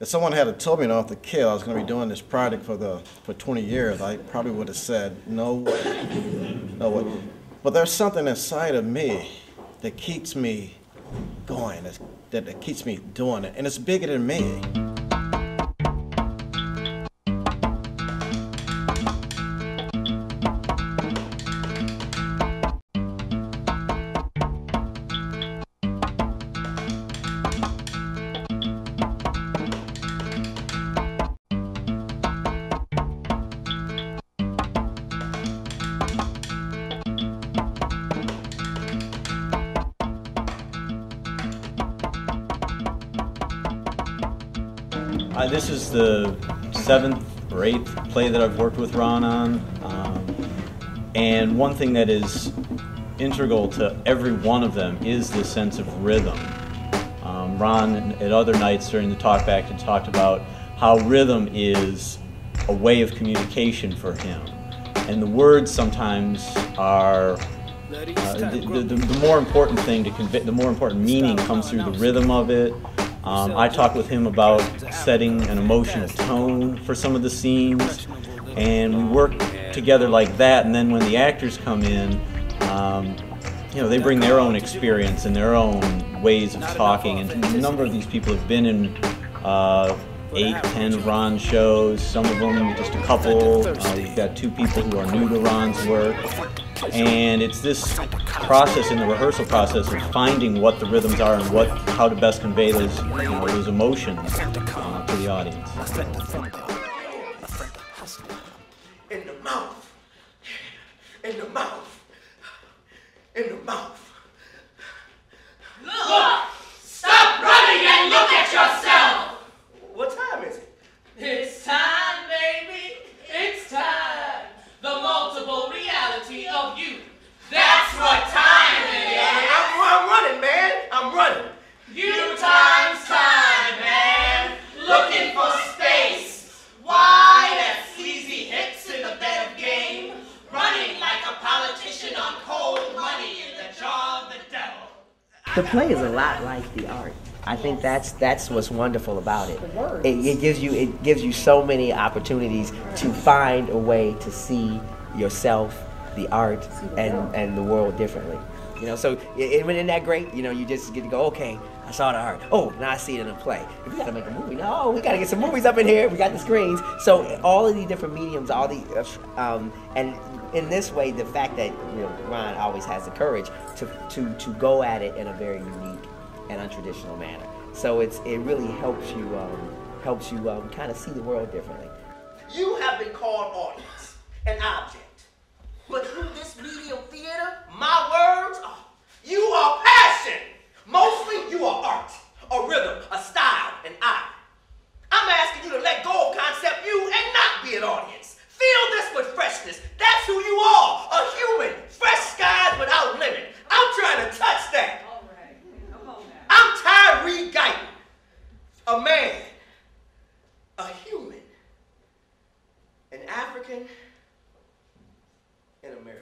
if someone had told me off the kid I was going to be doing this project for 20 years, I probably would have said, no way, no way. But there's something inside of me that keeps me going, that keeps me doing it, and it's bigger than me. This is the 7th or 8th play that I've worked with Ron on, and one thing that is integral to every one of them is the sense of rhythm. Ron, at other nights during the talkback, had talked about how rhythm is a way of communication for him, and the words sometimes are the more important thing to convey. The more important meaning comes through the rhythm of it. I talked with him about setting an emotional tone for some of the scenes, and we work together like that. And then when the actors come in, you know, they bring their own experience and their own ways of talking. And a number of these people have been in 8, 10 Ron shows. Some of them just a couple. We've got 2 people who are new to Ron's work. And it's this process in the rehearsal process of finding what the rhythms are and how to best convey those, those emotions to the audience. In the mouth, in the mouth, in the mouth. Look! Stop running and look at yourself! What time is it? It's time, baby. It's time. The multiple reality of you. That's what time it is. I'm running, man. I'm running. You times time, man. Looking for space. Wide as sleazy hips in the bed of game. Running like a politician on cold money in the jaw of the devil. The play is a lot like the art. I think that's what's wonderful about it. It gives you so many opportunities to find a way to see yourself, the art, and the world differently. You know, so isn't that great? You know, you just get to go, okay, I saw the art. Oh, now I see it in a play. We got to make a movie. No, we got to get some movies up in here. We got the screens. So all of these different mediums, all the and in this way, the fact that Ron always has the courage to go at it in a very unique and untraditional manner. So it really helps you kind of see the world differently. You have been called audience, an object. But through this medium theater, my words are, you are passion. Mostly you are art, a rhythm, a style, an eye. I'm asking you to let go of concept you and not be an audience. Feel this with freshness. That's who you are, a human. Fresh skies without limit. I'm trying to touch that. I'm Tyree Guyton, a man, a human, an African in America.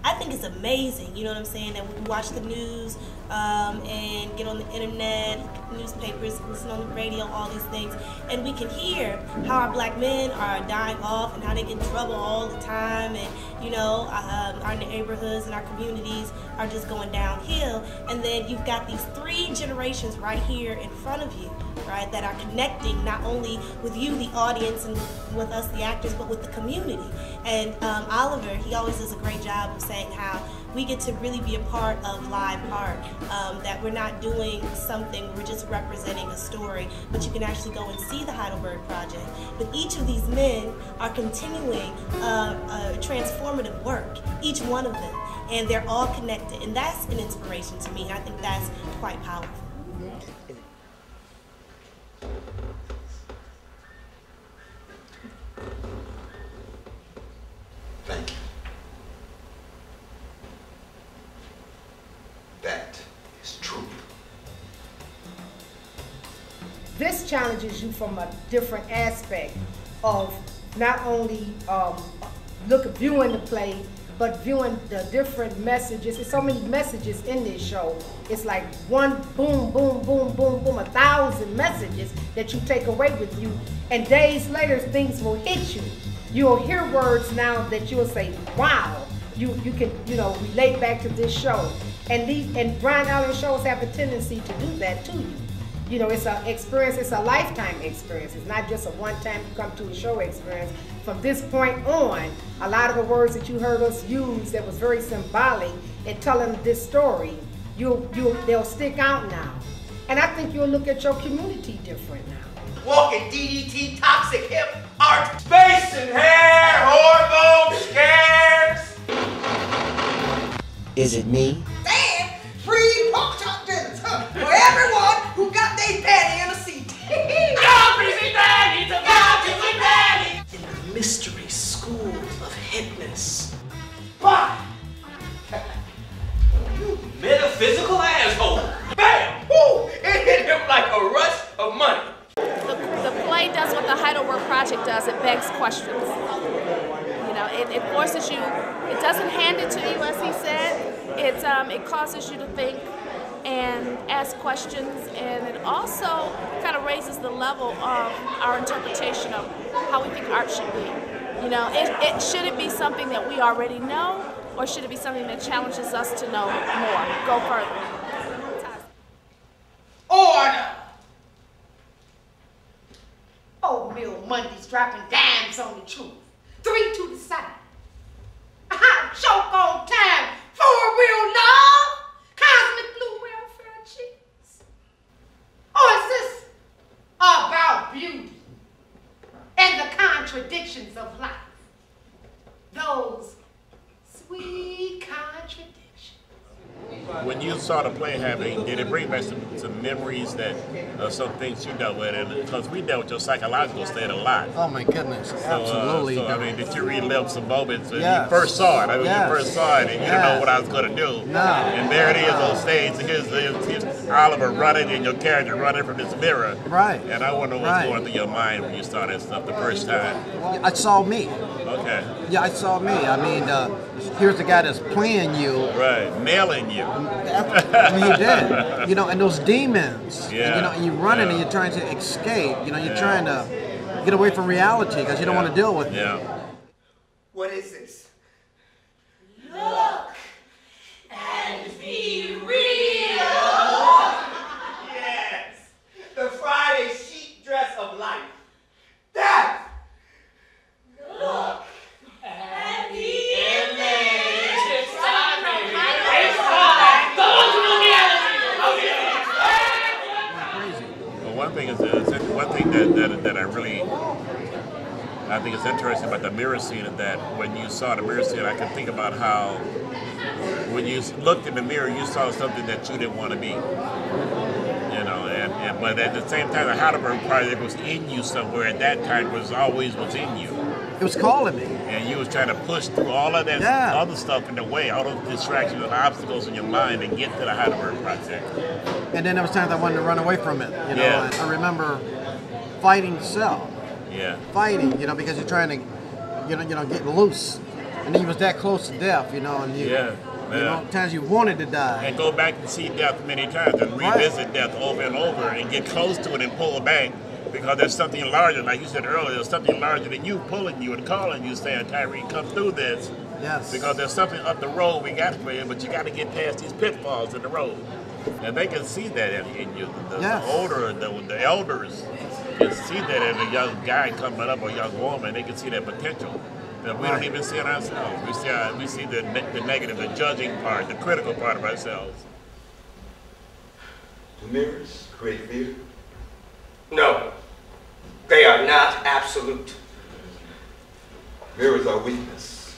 I think it's amazing, you know what I'm saying, that we can watch the news and get on the internet, newspapers, listen on the radio, all these things, and we can hear how our black men are dying off and how they get in trouble all the time, and our neighborhoods and our communities are just going downhill. And then you've got these 3 generations right here in front of you, right, that are connecting not only with you, the audience, and with us, the actors, but with the community. And Oliver, he always does a great job of saying how we get to really be a part of live art, that we're not doing something, we're just representing a story, but you can actually go and see the Heidelberg Project. But each of these men are continuing transformative work, each one of them, and they're all connected, and that's an inspiration to me. I think that's quite powerful. Thank you. That is true. This challenges you from a different aspect of not only viewing the play, but viewing the different messages. There's so many messages in this show. It's like one boom, boom, boom, boom, boom, 1,000 messages that you take away with you, and days later things will hit you. You'll hear words now that you'll say, wow, you can, you know, relate back to this show. And Brian Allen shows have a tendency to do that to you. You know, it's an experience, it's a lifetime experience. It's not just a one-time you come to a show experience. From this point on, a lot of the words that you heard us use that was very symbolic in telling this story, they'll stick out now. And I think you'll look at your community different now. Walking DDT, toxic hip, art, space and hair, hormone scares. Is it me? And free pork chop dinners, huh? For everyone who got their daddy in a seat. In the mystery school of hipness. Why? You metaphysical asshole. Bam! Woo! It hit him like a rush of money. The play does what the Heidelberg Project does. It begs questions. You know, it forces you. It doesn't hand it to you, as he said. It causes you to think and ask questions, and it also kind of raises the level of our interpretation of how we think art should be. You know, should it be something that we already know, or should it be something that challenges us to know more, go further? Order! Oatmeal Mondays dropping dimes on the truth. 3 to the side. A hot joke on time for a real love. Cosmic blue welfare cheese. Or is this about beauty and the contradictions of life? Those sweet contradictions. When you saw the play happening, did it bring back some memories that some things you dealt with? And because we dealt with your psychological state a lot. Oh my goodness, absolutely. So I mean, did you relive some moments when Yes. you first saw it? I mean, Yes. you first saw it and you didn't know what I was going to do. No. And there it is on stage. Here's Oliver running and your character running from this mirror. Right. And I wonder what's Right. going through your mind when you saw that stuff the first time. I saw me. Okay. Yeah, I saw me. I mean, here's the guy that's playing you. Right. Nailing you. I mean, he did. You know, and those demons. Yeah. You know, and you're running and you're trying to escape. You know, you're trying to get away from reality because you don't want to deal with it. Yeah. What is this? Look and be real. Yes, the Friday chic dress of life. That. Look and the image. It's time Well, one thing that I think is interesting about the mirror scene is that when you saw the mirror scene, I can think about how when you looked in the mirror, you saw something that you didn't want to be. You know, but at the same time, the Heidelberg Project was in you somewhere at that time. Was in you. It was calling me. And you was trying to push through all of that other stuff in the way, all those distractions and obstacles in your mind and get to the Heidelberg Project. And then there was times I wanted to run away from it. You know, Yeah. I remember fighting self. Yeah. Fighting, you know, because you're trying to, get loose. And then you was that close to death, you know, and you know, times you wanted to die. And go back and see death many times and revisit death over and over and get close to it and pull back because there's something larger, like you said earlier, there's something larger than you pulling you and calling you saying, Tyree, come through this. Yes. Because there's something up the road we got for you, but you got to get past these pitfalls in the road. And they can see that in you. The older, the elders can see that in a young guy coming up or a young woman. They can see that potential that we don't even see in ourselves. We see the negative, the judging part, the critical part of ourselves. Do mirrors create fear? No, they are not absolute. Mirrors are weakness.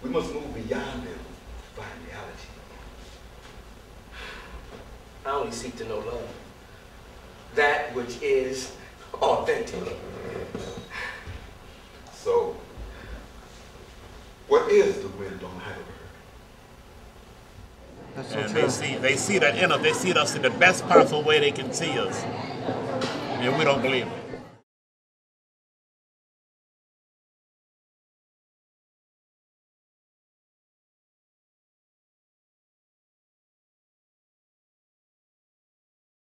We must move beyond them to find reality. I only seek to know love. That which is authentic. So, what is the wind on Heidelberg? That's so And true. they see that in us. They see us in the best possible way they can see us. And we don't believe it.